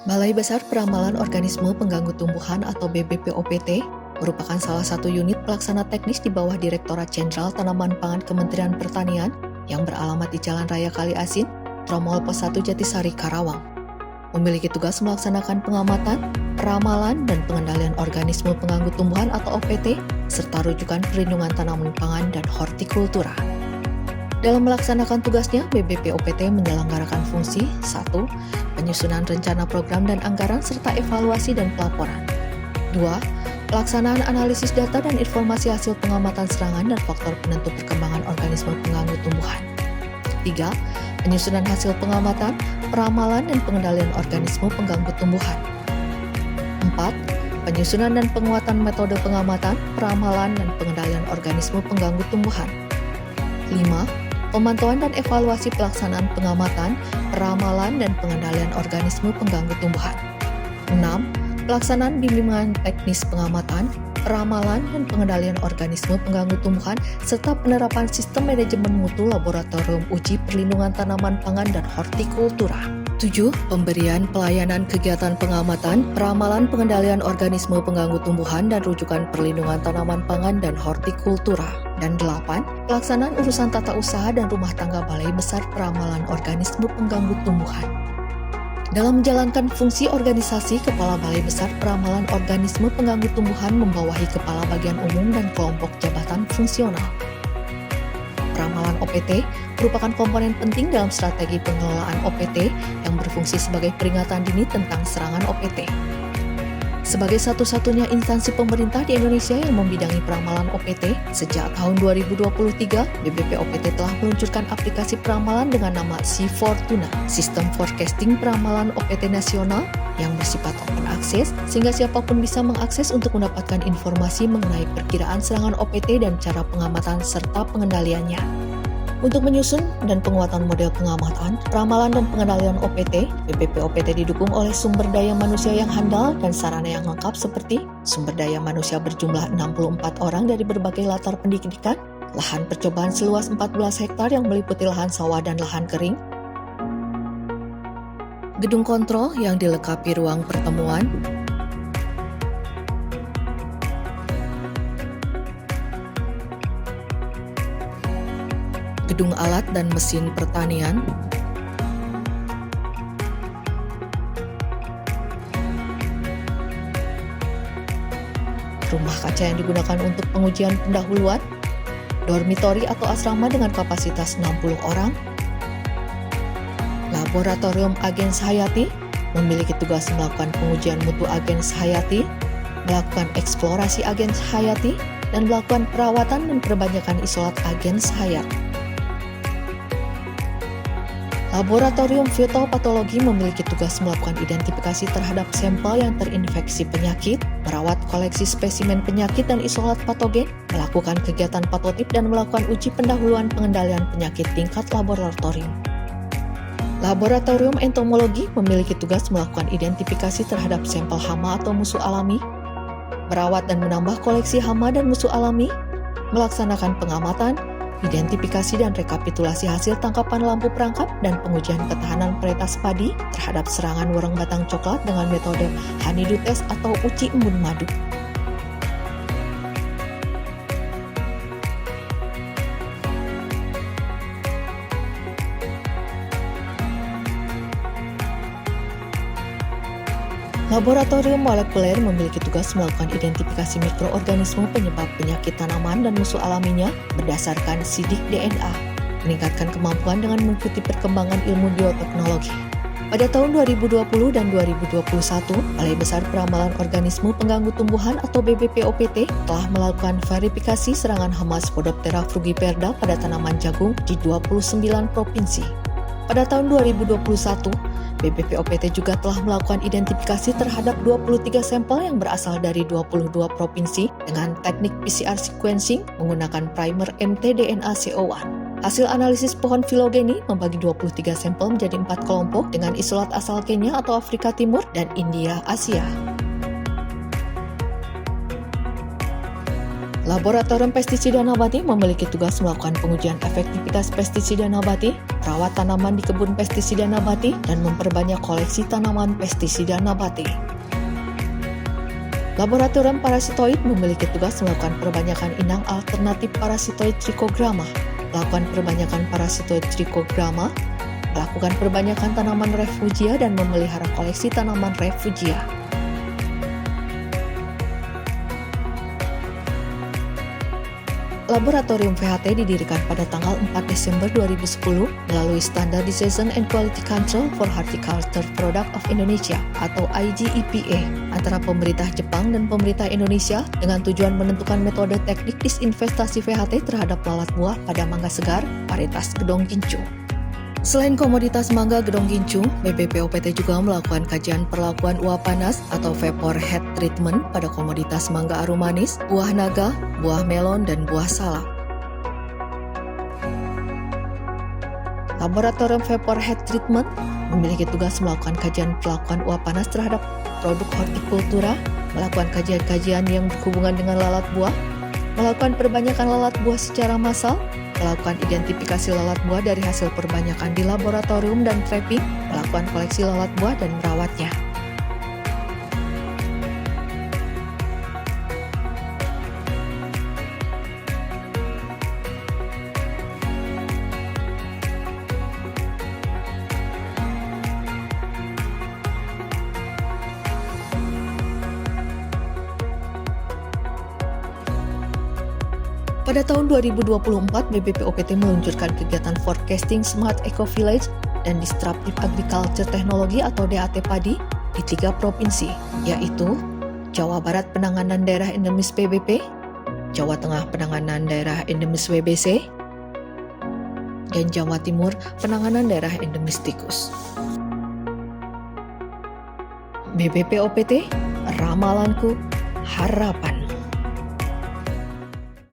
Balai Besar Peramalan Organisme Pengganggu Tumbuhan atau BBPOPT merupakan salah satu unit pelaksana teknis di bawah Direktorat Jenderal Tanaman Pangan Kementerian Pertanian yang beralamat di Jalan Raya Kali Asin, Tromol Pos 1 Jatisari, Karawang. Memiliki tugas melaksanakan pengamatan, peramalan, dan pengendalian organisme pengganggu tumbuhan atau OPT, serta rujukan perlindungan tanaman pangan dan hortikultura. Dalam melaksanakan tugasnya, BBPOPT menyelenggarakan fungsi 1. Penyusunan rencana program dan anggaran serta evaluasi dan pelaporan. 2. Pelaksanaan analisis data dan informasi hasil pengamatan serangan dan faktor penentu perkembangan organisme pengganggu tumbuhan. 3. Penyusunan hasil pengamatan, peramalan, dan pengendalian organisme pengganggu tumbuhan. 4. Penyusunan dan penguatan metode pengamatan, peramalan, dan pengendalian organisme pengganggu tumbuhan. 5. Pemantauan dan evaluasi pelaksanaan pengamatan, peramalan, dan pengendalian organisme pengganggu tumbuhan. 6. Pelaksanaan bimbingan teknis pengamatan, peramalan, dan pengendalian organisme pengganggu tumbuhan, serta penerapan sistem manajemen mutu laboratorium uji perlindungan tanaman pangan dan hortikultura. 7. Pemberian pelayanan kegiatan pengamatan, peramalan, pengendalian organisme pengganggu tumbuhan, dan rujukan perlindungan tanaman pangan dan hortikultura. Dan 8. Pelaksanaan urusan tata usaha dan rumah tangga Balai Besar Peramalan Organisme Pengganggu Tumbuhan. Dalam menjalankan fungsi organisasi, Kepala Balai Besar Peramalan Organisme Pengganggu Tumbuhan membawahi Kepala Bagian Umum dan kelompok jabatan fungsional. Peramalan OPT merupakan komponen penting dalam strategi pengelolaan OPT yang berfungsi sebagai peringatan dini tentang serangan OPT. Sebagai satu-satunya instansi pemerintah di Indonesia yang membidangi peramalan OPT, sejak tahun 2023, BBPOPT telah meluncurkan aplikasi peramalan dengan nama C-Fortuna, Sistem Forecasting Peramalan OPT Nasional yang bersifat open access, sehingga siapapun bisa mengakses untuk mendapatkan informasi mengenai perkiraan serangan OPT dan cara pengamatan serta pengendaliannya. Untuk menyusun dan penguatan model pengamatan, peramalan, dan pengendalian OPT, BBPOPT didukung oleh sumber daya manusia yang handal dan sarana yang lengkap seperti sumber daya manusia berjumlah 64 orang dari berbagai latar pendidikan, lahan percobaan seluas 14 hektar yang meliputi lahan sawah dan lahan kering, gedung kontrol yang dilengkapi ruang pertemuan, gedung alat dan mesin pertanian, rumah kaca yang digunakan untuk pengujian pendahuluan, dormitori atau asrama dengan kapasitas 60 orang, laboratorium agens hayati, memiliki tugas melakukan pengujian mutu agens hayati, melakukan eksplorasi agens hayati, dan melakukan perawatan dan perbaikan isolat agens hayati. Laboratorium fitopatologi memiliki tugas melakukan identifikasi terhadap sampel yang terinfeksi penyakit, merawat koleksi spesimen penyakit dan isolat patogen, melakukan kegiatan patotip, dan melakukan uji pendahuluan pengendalian penyakit tingkat laboratorium. Laboratorium entomologi memiliki tugas melakukan identifikasi terhadap sampel hama atau musuh alami, merawat dan menambah koleksi hama dan musuh alami, melaksanakan pengamatan, identifikasi dan rekapitulasi hasil tangkapan lampu perangkap, dan pengujian ketahanan varietas padi terhadap serangan wereng batang coklat dengan metode honeydew test atau uji embun madu. Laboratorium molekuler memiliki tugas melakukan identifikasi mikroorganisme penyebab penyakit tanaman dan musuh alaminya berdasarkan sidik DNA, meningkatkan kemampuan dengan mengikuti perkembangan ilmu bioteknologi. Pada tahun 2020 dan 2021, Balai Besar Peramalan Organisme Pengganggu Tumbuhan atau BBPOPT telah melakukan verifikasi serangan hama Spodoptera frugiperda pada tanaman jagung di 29 provinsi. Pada tahun 2021, BBPOPT juga telah melakukan identifikasi terhadap 23 sampel yang berasal dari 22 provinsi dengan teknik PCR sequencing menggunakan primer mtDNA CO1. Hasil analisis pohon filogeni membagi 23 sampel menjadi 4 kelompok dengan isolat asal Kenya atau Afrika Timur dan India, Asia. Laboratorium Pestisida Nabati memiliki tugas melakukan pengujian efektivitas pestisida nabati, merawat tanaman di kebun pestisida nabati, dan memperbanyak koleksi tanaman pestisida nabati. Laboratorium Parasitoid memiliki tugas melakukan perbanyakan inang alternatif parasitoid Trichogramma, melakukan perbanyakan parasitoid Trichogramma, melakukan perbanyakan tanaman refugia, dan memelihara koleksi tanaman refugia. Laboratorium VHT didirikan pada tanggal 4 Desember 2010 melalui Standardization and Quality Control for Horticulture Product of Indonesia atau IGEPA antara pemerintah Jepang dan pemerintah Indonesia dengan tujuan menentukan metode teknik disinfestasi VHT terhadap lalat buah pada mangga segar varietas Gedong Gincu. Selain komoditas mangga Gedong Gincu, BBPOPT juga melakukan kajian perlakuan uap panas atau vapor head treatment pada komoditas mangga arum manis, buah naga, buah melon, dan buah salak. Laboratorium Vapor Head Treatment memiliki tugas melakukan kajian perlakuan uap panas terhadap produk hortikultura, melakukan kajian-kajian yang berhubungan dengan lalat buah, melakukan perbanyakan lalat buah secara massal, melakukan identifikasi lalat buah dari hasil perbanyakan di laboratorium dan trapping, melakukan koleksi lalat buah dan merawatnya. Pada tahun 2024, BBPOPT meluncurkan kegiatan Forecasting Smart Eco Village dan Disruptive Agriculture Technology atau DAT Padi di 3 provinsi, yaitu Jawa Barat penanganan daerah endemis PBP, Jawa Tengah penanganan daerah endemis WBC, dan Jawa Timur penanganan daerah endemis tikus. BBPOPT, ramalanku, harapan.